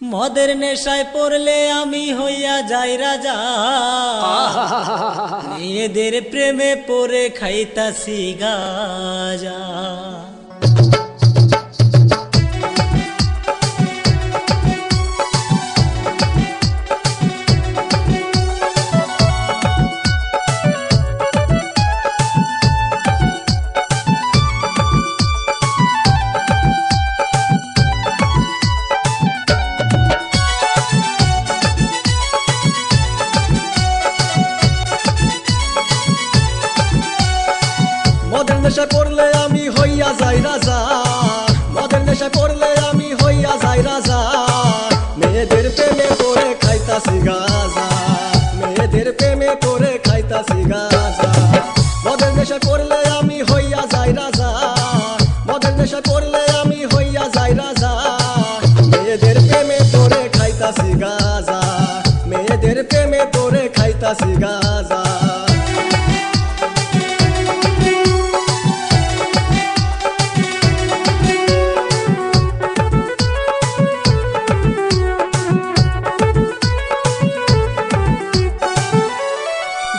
মদের নেশায় পড়লে আমি হইয়া যাই রাজা, মেয়েদের প্রেমে পড়ে খাইতাছি গাঁজা। মদের নেশায় পড়লে আমি হইয়া যাই রাজা, মদের নেশায় পড়লে আমি হইয়া যাই রাজা। মেয়েদের প্রেমে পড়ে খাইতাছি গাঁজা, মেয়েদের প্রেমে পড়ে খাইতাছি গাঁজা। মদের নেশায় পড়লে আমি হইয়া যাই রাজা, মদের নেশায় পড়লে আমি হইয়া যাই রাজা। মেয়েদের প্রেমে পড়ে খাইতাছি গাঁজা, মেয়েদের প্রেমে পড়ে খাইতাছি গাঁজা।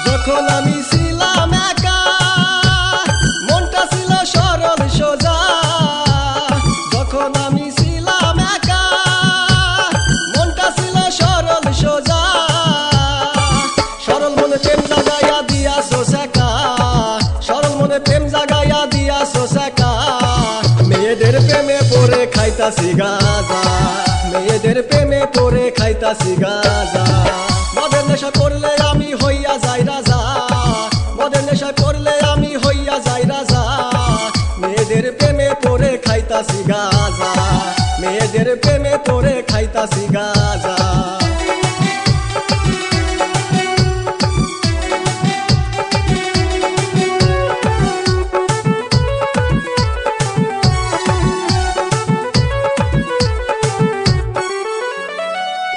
যখন আমি ছিলাম একা, মনটা ছিল সরল সোজা। যখন আমি ছিলাম একা, মনটা ছিল সরল সোজা। সরল মনে প্রেম জাগাইয়া দিয়াছো শেখা, সরল মনে প্রেম জাগাইয়া দিয়াছো শেখা। মেয়েদের প্রেমে পড়ে খাইতাছি গাঁজা, মেয়েদের প্রেমে পড়ে খাইতাছি গাঁজা। মদের নেশা পড়লে আমি হইয়া যাই রাজা, মদের নেশায় পড়লে আমি হইয়া যাই রাজা। মেয়েদের প্রেমে পড়ে খাইতাছি গাঁজা, মেয়েদের প্রেমে পড়ে খাইতাছি গাঁজা।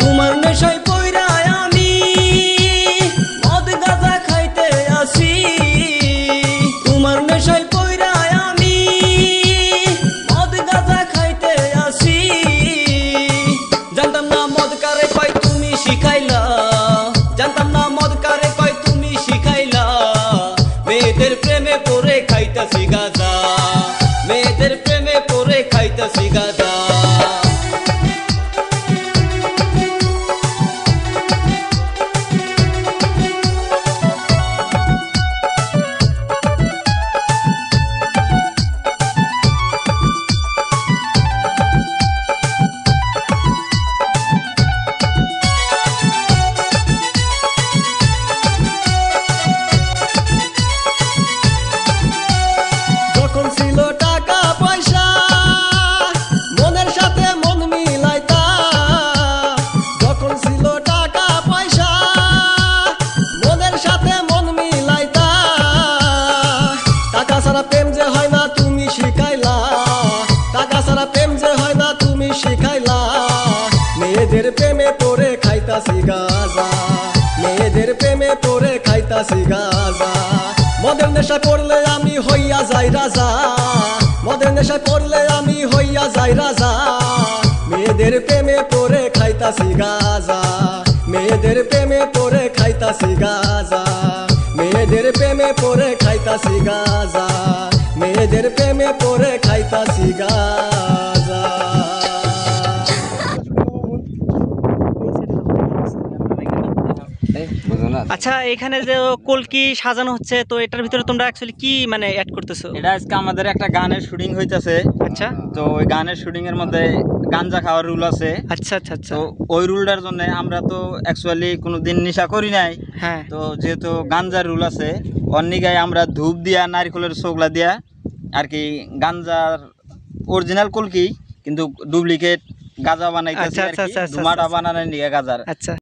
তোমার নেশায় পইরা আমি মদ গাঁজা খাইতে আসি, তোমার নেশায় পইরা আমি মদ গাঁজা খাইতে আসি। জানতাম না মদ কারে কয় তুমি শিখাইলা, জানতাম না মদ কারে কয় তুমি শিখাইলা। মেয়েদের প্রেমে পড়ে খাইতাছি গাঁজা, মেয়েদের প্রেমে পড়ে খাইতাছি গাঁজা। যখন ছিল টাকা পয়সা, মনের সাথে মন মিলাইতা। যখন ছিল টাকা পয়সা, মনের সাথে মন মিলাইতা। টাকা ছাড়া প্রেম যে হয় না তুমি শিখাইলা, টাকা ছাড়া প্রেম যে হয় না তুমি শিখাইলা। মেয়েদের প্রেমে পড়ে খাইতাছি গাঁজা, মেয়েদের প্রেমে পড়ে খাইতাছি গাঁজা। মদের নেশায় পড়লে আমি হইয়া যাই রাজা, মদের নেশায় পড়লে আমি হইয়া যাই রাজা। মেয়েদের প্রেমে পড়ে খাইতাছি গাঁজা, মেয়েদের প্রেমে পড়ে খাইতাছি গাঁজা। মেয়েদের প্রেমে পড়ে খাইতাছি গাঁজা, মেয়েদের প্রেমে পড়ে খাইতাছি গাঁজা। আচ্ছা, এখানে যে কলকি সাজানো হচ্ছে, তো এটার ভিতরে তোমরা অ্যাকচুয়ালি কি মানে অ্যাড করতেছো? এটা আজকে আমাদের একটা গানের শুটিং হইতাছে। আচ্ছা, তো ওই গানের শুটিং এর মধ্যে গাঞ্জা খাওয়ার রুল আছে। আচ্ছা আচ্ছা আচ্ছা। তো ওই রুলটার জন্য আমরা তো অ্যাকচুয়ালি কোনোদিন নেশা করি নাই। হ্যাঁ, তো যেহেতু গাঞ্জার রুল আছে, অন্যিগায় আমরা ধূপ দিয়া নারকেলের ছোকলা দিয়া আর কি গাঞ্জার অরিজিনাল কলকি কিন্তু ডুপ্লিকেট গাঁজা বানাইতেছি আচ্ছা, আর আচ্ছা, কি, আচ্ছা, আচ্ছা, ধুমাটা আচ্ছা। বানানোর নিয়ে গাঁজার। আচ্ছা।